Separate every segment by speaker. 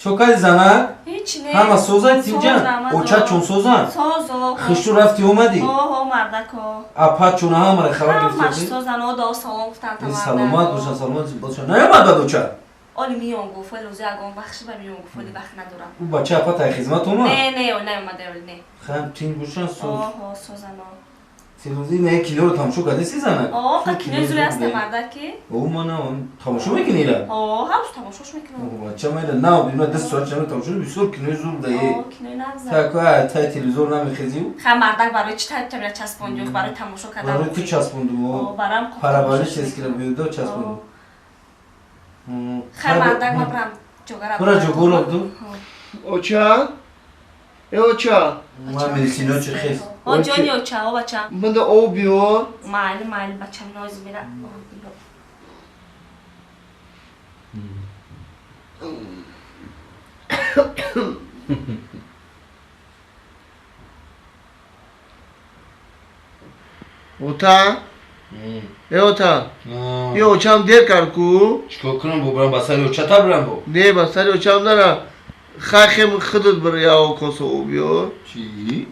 Speaker 1: چوکای زنه؟
Speaker 2: هیچ نه.
Speaker 1: همه سوزای تیمجان؟ اوچه چون سوزن؟
Speaker 2: سوزو.
Speaker 1: خشتو رفتی اومدی؟
Speaker 2: مردکو.
Speaker 1: اپا چون همه خبر
Speaker 2: همش
Speaker 1: گرفتی؟
Speaker 2: سوزن و دو سلام گفتن تا
Speaker 1: سلامت باشن سلامت باشن نیامد بعد اوچه؟
Speaker 2: آلی میان گفت لوزی اگه بخشی به میان گفت وقت ندارم.
Speaker 1: او بچه اپا تای خدمت اومد؟
Speaker 2: نه اومده نه.
Speaker 1: خم تین باشن سوز.
Speaker 2: سوزن.
Speaker 1: تلویزیون نه کینو رو تماشا کردی سی زنه؟
Speaker 2: کینو زوری است مردکی؟
Speaker 1: ما نه تماشا میکنی را؟
Speaker 2: همش تماشاش میکنم.
Speaker 1: بچه میره نه بیرون دست ساعت چند تماشا بسیار کینو زور دهی.
Speaker 2: کینو نبزن.
Speaker 1: تای تلویزیون نمیخزیو؟
Speaker 2: خم مردک برای چی تایپ چسبوندی برای تماشا کردن؟
Speaker 1: برای تو چسبوندو.
Speaker 2: برام
Speaker 1: پرابالی چیز کرد بیود چسبوندو.
Speaker 2: خم مردک ما برام جوگرا.
Speaker 1: برای جوگرا بود؟
Speaker 3: اوچا؟ اوچا؟
Speaker 1: ما میلیسینو چه خیلی.
Speaker 2: جانی اوچا بچه.
Speaker 3: من ده او بیار.
Speaker 2: مایل بچه نوز میره.
Speaker 3: اوتا؟ اوتا؟ یه اوچام دیر کرد کو؟
Speaker 1: چیکار کنم بو برام بسری اوچا تا برام بو؟
Speaker 3: نه بسری اوچام نره خاخم خودت برای یا کوسو او بیار.
Speaker 1: چی؟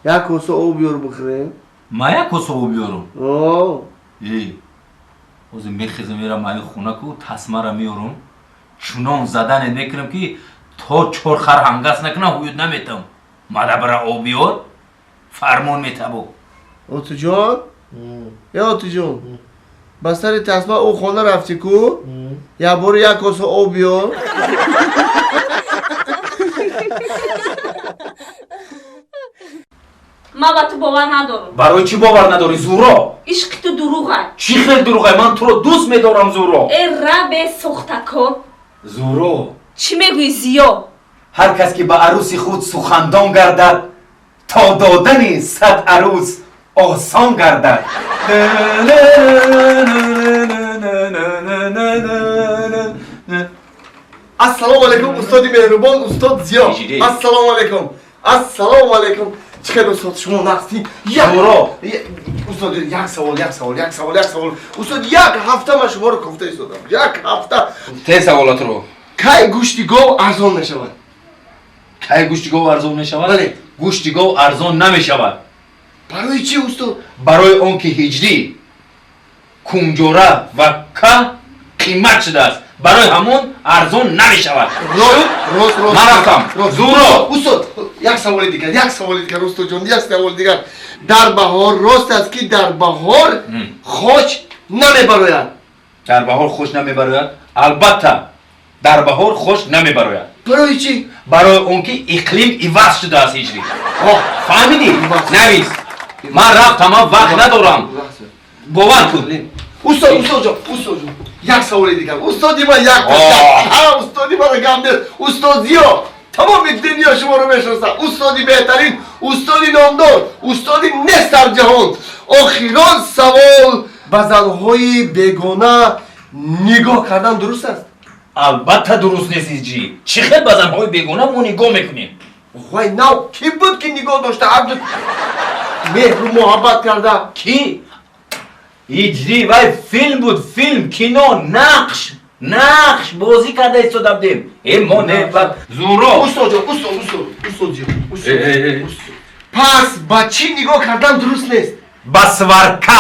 Speaker 3: یا کوسو او بیار بخوریم.
Speaker 1: ما یا کوسو او بیارم.
Speaker 3: اوه.
Speaker 1: اوزی میخیزم میرم مای خونه کو تسمه را میارم. چونان زدن نکنم که تا چور خر هنگس نکنم هوید نمیتم. مادا برا او بیار فرمون میتبو.
Speaker 3: اوتو جان؟ یا اوتو جان؟ بسری تسمه او خونه رفتی کو؟ یا برو یا کوسو او بیار.
Speaker 2: ما با تو باور ندارم.
Speaker 1: برای چی باور نداری زورا؟
Speaker 2: عشق تو دروغه.
Speaker 1: چی خیلی دروغه؟ من تو رو دوست میدارم زورا.
Speaker 2: ای رب سختکو.
Speaker 1: زورا.
Speaker 2: چی میگوی زیا؟
Speaker 1: هر کس که به عروس خود سخندان گردد تا دادن 100 عروس آسان گردد.
Speaker 3: السلام علیکم استاد مهربان استاد زیا. السلام علیکم. السلام علیکم. چخیر استاد شما نستی؟
Speaker 1: زورا.
Speaker 3: استاد یک سوال. استاد یک هفته من شما رو گفته ایستادم. یک هفته.
Speaker 1: ته سوالات رو.
Speaker 3: کی گوشت گاو ارزان نشود؟
Speaker 1: کی گوشت گاو ارزان نشود؟
Speaker 3: بله.
Speaker 1: گوشت گاو ارزان نمیشود.
Speaker 3: برای چی استاد؟
Speaker 1: برای آنکه هجری کنجوره و که قیمت شده است. برای همون ارزان نمیشود.
Speaker 3: راست.
Speaker 1: من رفتم. زورا.
Speaker 3: استاد یک سوال دیگر استاد جان یک سوال دیگر. در بهار راست است که در بهار خوش نمیبراید.
Speaker 1: در بهار خوش نمیبراید؟ البته در بهار خوش نمیبراید.
Speaker 3: برای چی؟
Speaker 1: برای اونکه اقلیم عوض شده است هجری. فهمیدی؟ نویس. من رفتم وقت ندارم. باور کن.
Speaker 3: استاد جان یک سوال دیگر. استادی من یک استادی من گم استاد زیا تمام دنیا شما رو میشناسه. استادی بهترین، استادی نامدار، استادی نست در جهان. آخران سوال به زنهای بیگانه نگاه کردن درست است؟
Speaker 1: البته درست نیست هجری. چی خیلی به زنهای بیگانه ما نگاه میکنیم؟
Speaker 3: وای نو کی بود که نگاه داشته عبد مهر و محبت کرده؟
Speaker 1: کی؟ هجری وای فیلم بود، فیلم کینو نقش بازی کرده ایستادم دیم. ما نه زورا.
Speaker 3: استاد پس با چی نگاه کردن درست نیست؟
Speaker 1: بسورکه.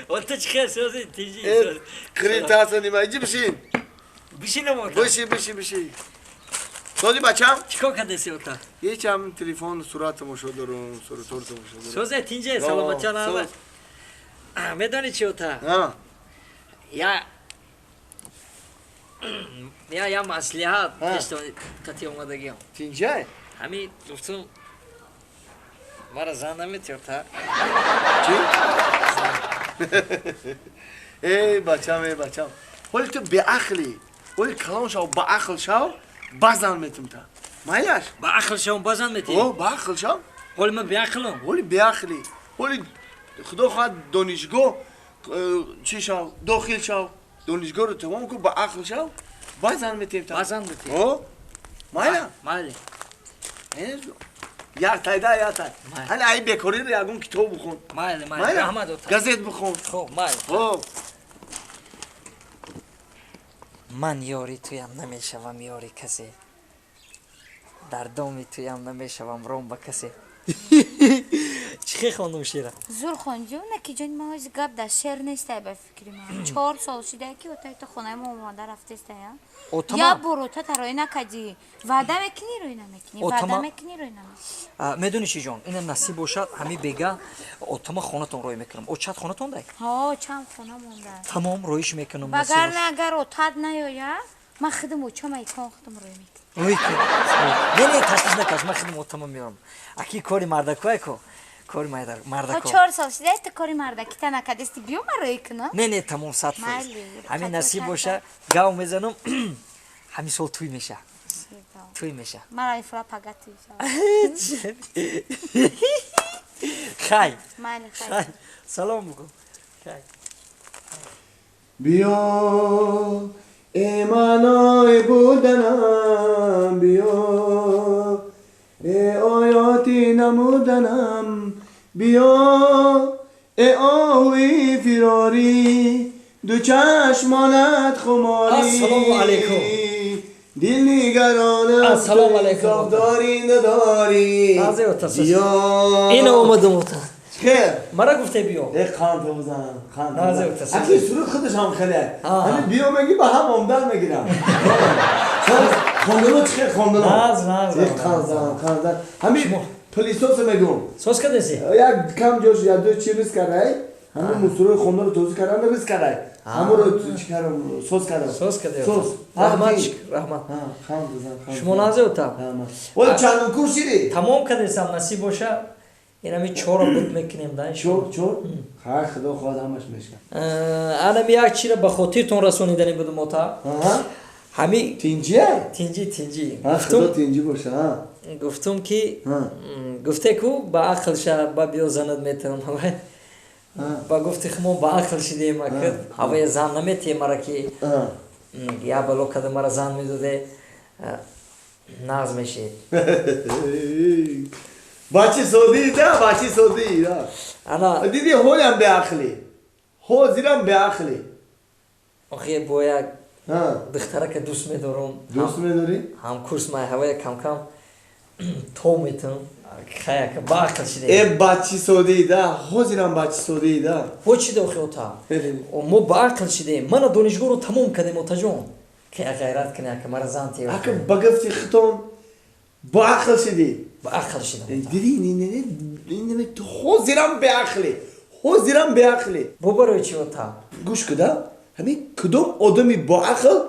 Speaker 4: Ota çıkar sözü teci.
Speaker 3: Kırıntı Hasan İmaycı bişin.
Speaker 4: Bişine mi ota?
Speaker 3: Bişin. Sözü bacham?
Speaker 4: Çıkar kadesi ota.
Speaker 3: Hiç am telefon suratımı şodurum, suratımı şodurum.
Speaker 4: Sözü tince salamatçan abi. Medani çi ota.
Speaker 3: Ha.
Speaker 4: Ya maslahat işte kati olmadı gel.
Speaker 3: Tince?
Speaker 4: Hami dostum Mara zandamet ota.
Speaker 3: Çi? ای بچم ولی تو به عقلی ولی کلام شو با عقل شو بازن میتم تا مایش
Speaker 4: با عقل شو بازن میتی
Speaker 3: او با عقل شو
Speaker 4: ولی من به عقلم
Speaker 3: ولی به عقلی ولی خدا خواهد دانشگاه چی شو داخل شو دانشگاه رو تمام کن با عقل شو بازن میتم تا
Speaker 4: بازن میتی
Speaker 3: او مایلا
Speaker 4: مالی
Speaker 3: یک تایده یا تای
Speaker 4: مای.
Speaker 3: حالا ای بکاری رو یکون کتاب بخون
Speaker 4: مالی
Speaker 3: مایلا
Speaker 4: رحمت اوتا
Speaker 3: گزیت بخون
Speaker 4: خب مالی
Speaker 3: خب
Speaker 4: من یاری تویم نمیشوم یاری کسی در دامی تویم نمیشوم روم با کسی چی خوندم شیره
Speaker 5: زورخان جون نکی جان ما از گپ در شعر نیسته به فکری من 4 سال شده که اوتای تو خونه ما اومده رفته است یا برو تو ترای نکدی وعده میکنی روی نمیکنی وعده میکنی روی نمیکنی
Speaker 4: میدونی چی جان این نصیب باشد همین بگه اتما خونتون روی میکنم او چت خونتون دای
Speaker 5: ها چند خونه مونده
Speaker 4: تمام رویش میکنم نصیب
Speaker 5: بگر
Speaker 4: باشه
Speaker 5: نه اگر اوتاد نیاید من خودم اوچا میکن خودم روی میکنم
Speaker 4: روی که نه تشخیص نکش من خودم اتما میارم اکی کاری مردکای کو کاری مردکا
Speaker 5: 4 سال شده است کاری مردکی تا نکدستی بیو من روی کنم
Speaker 4: نه تمام 100%.
Speaker 5: مالی.
Speaker 4: همین نصیب باشه گاو میزنم همین سال توی میشه توی میشه
Speaker 5: من رای فرا پگتی
Speaker 4: خای
Speaker 5: مالی
Speaker 4: خای سلام بگو خای
Speaker 3: بیا ای معنای بودنم بیا ای آیاتی نمودنم بیا ای آوی فراری دو چشمانت خماری
Speaker 4: السلام علیکم.
Speaker 3: دل نگرانم
Speaker 4: السلام علیکم.
Speaker 3: حساب داری نداری
Speaker 4: نازه و تصاص.
Speaker 3: بیا
Speaker 4: این اومدم اوتا
Speaker 3: خیر
Speaker 4: مرا گفته بیو
Speaker 3: یک خان تو بزن خان تو
Speaker 4: نازه
Speaker 3: بزن.
Speaker 4: و تصمیم.
Speaker 3: اکی سرود خودش هم خیله
Speaker 4: آها.
Speaker 3: همین بیو میگی با هم عمدن میگیرم خوندنو چه خوندنو
Speaker 4: ناز.
Speaker 3: یک خان همین
Speaker 4: شما.
Speaker 3: پلیسوس میگم
Speaker 4: سوس کدسی
Speaker 3: یک کم جوش یا دو چی ریس کرده همین مسئول خوندن رو توضیح کردن ریس کرده همون رو چی کردم سوس کردم
Speaker 4: سوس کده
Speaker 3: سوس
Speaker 4: رحمت رحمت
Speaker 3: خان بزن
Speaker 4: شما نازه اوتا
Speaker 3: ولی چند کور شیری
Speaker 4: تمام کدسم نصیب باشه این همی چهار بود میکنیم دانش
Speaker 3: چور خیر خدا خود همش میشکن
Speaker 4: الان یک چی را به خاطرتون رسونیدنی بودم اوتا همی
Speaker 3: تینجیه
Speaker 4: تینجی
Speaker 3: خدا تینجی باشه ها
Speaker 4: گفتم که گفته کو با عقل شه با بیو زند میتونم با گفته خمون با عقل شده ما کرد هوای زن نمیتی مرا که یا بلو کده مرا زن میدوده ناز میشه
Speaker 3: بچه سعودی ده بچه سعودی ده
Speaker 4: انا
Speaker 3: دیدی هولم به عقلی هو زیرم به عقلی
Speaker 4: آخه باید
Speaker 3: ها
Speaker 4: دختره که دوست میدارم
Speaker 3: دوست میداری؟
Speaker 4: هم کورس مای هوای کم تو میتونم خیلی که با عقل شده
Speaker 3: ای بچه سعودی ده هو زیرم بچه سعودی ده
Speaker 4: او چی دو خیوتا و ما با عقل شده من دانشگاه رو تموم کردیم و تجون که غیرت کنه که مرا زن تیو
Speaker 3: اکه بگفتی خطون با عقل شدی
Speaker 4: با عقل شده
Speaker 3: دیدی نه تو هو زیرم به عقلی هو زیرم به عقلی
Speaker 4: ببروی چی اوتا
Speaker 3: گوش کده همین کدوم آدمی با عقل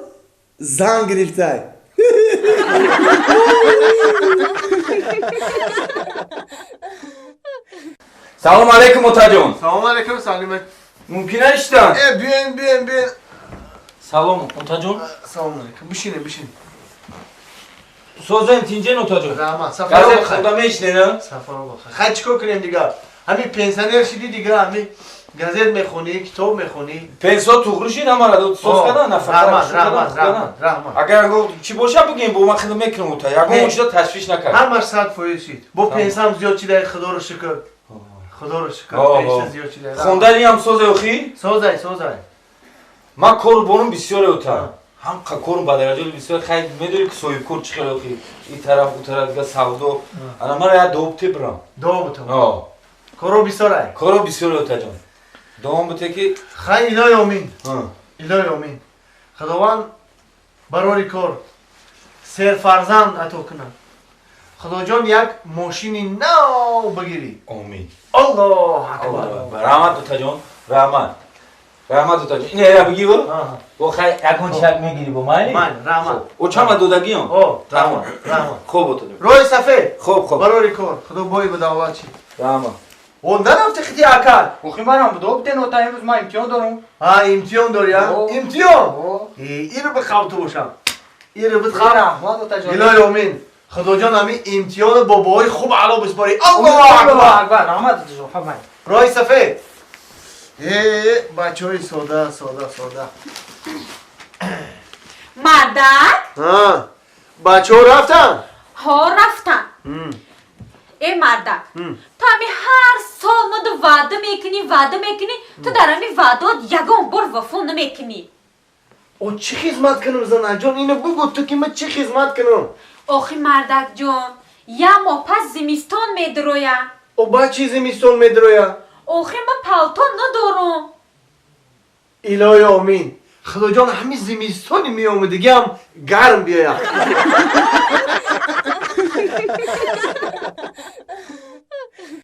Speaker 3: زن گرفته
Speaker 1: سلام علیکم اوتاجون
Speaker 3: سلام علیکم سلام
Speaker 1: ممکنه اشتن
Speaker 3: بیاین
Speaker 1: سلام اوتاجون
Speaker 3: سلام علیکم بشین
Speaker 1: سوزن تینجن اوتاجون
Speaker 3: رحمت سفر
Speaker 1: گازت
Speaker 3: بخیر
Speaker 1: خدا میشنه
Speaker 3: سفر بخیر خیلی چیکار کنیم دیگه همین پنسیونر شدی دیگه همین گازت میخونی کتاب میخونی
Speaker 1: پنسو تو گروشی نمارد او سوز کدن
Speaker 3: رحمت
Speaker 1: اگر چی باشه بگیم با من خدا میکنم اوتا یکم اونجا تشویش نکرد
Speaker 3: همش 100% شید با پنسام زیاد چیده خدا رو شکر پنسه زیاد چیده
Speaker 1: خوندنی هم سوز اوخی
Speaker 3: سوزای
Speaker 1: من کور بونم بسیار اوتا هم کورم با درجه بسیار خیلی میدونی که سوی کور چی اوخی این طرف اون طرف دیگه سودو انا من یا دوبته برام
Speaker 3: دوم کورو بسیاره
Speaker 1: کورو بسیار اوتا جان دوم بوده که
Speaker 3: خیلی الهی امین خداوند برای کار سر فرزند عطا کنه خدا جان یک ماشین نو بگیری
Speaker 1: امید
Speaker 3: الله اکبر
Speaker 1: رحمت اوتا جان رحمت اوتا جان این ایره بگی و خیلی اگون شک میگیری با منی؟
Speaker 3: من رحمت
Speaker 1: او چما دودگی هم؟
Speaker 3: رحمت
Speaker 1: خوب اوتا جان
Speaker 3: روی صفحه
Speaker 1: خوب
Speaker 3: برای کار خدا بایی به دعوت چی
Speaker 1: رحمت
Speaker 3: و نرفته خیلی اکل
Speaker 6: بخیم برام دو بتن و تا امروز ما امتحان دارم
Speaker 3: امتحان داری ها؟ امتحان؟ این رو بخواب تو باشم این رو بخواب
Speaker 6: رحمت و تجارب
Speaker 3: الهی امین خدا جان همین امتحان بابای خوب علا بسپاری الله اکبر
Speaker 6: رحمت و تجارب فرمای
Speaker 3: رای صفحه بچه های ساده
Speaker 5: مردک
Speaker 3: بچه ها رفتن؟
Speaker 7: ها رفتن. ای مردک تو همی هر سال ما دو وعده میکنی تو در همی وعدات یگان بار وفا نمیکنی.
Speaker 3: او چی خدمت کنم زنه جان اینو بگو تو که من چی خدمت کنم؟
Speaker 7: آخی مردک جان یه ماه پس زمستان میدرویه.
Speaker 3: او با چی زمستان میدرویه؟
Speaker 7: آخی من پالتو ندارم.
Speaker 3: الهی آمین خدا جان همین زمستانی می آمده دیگه هم گرم بیاید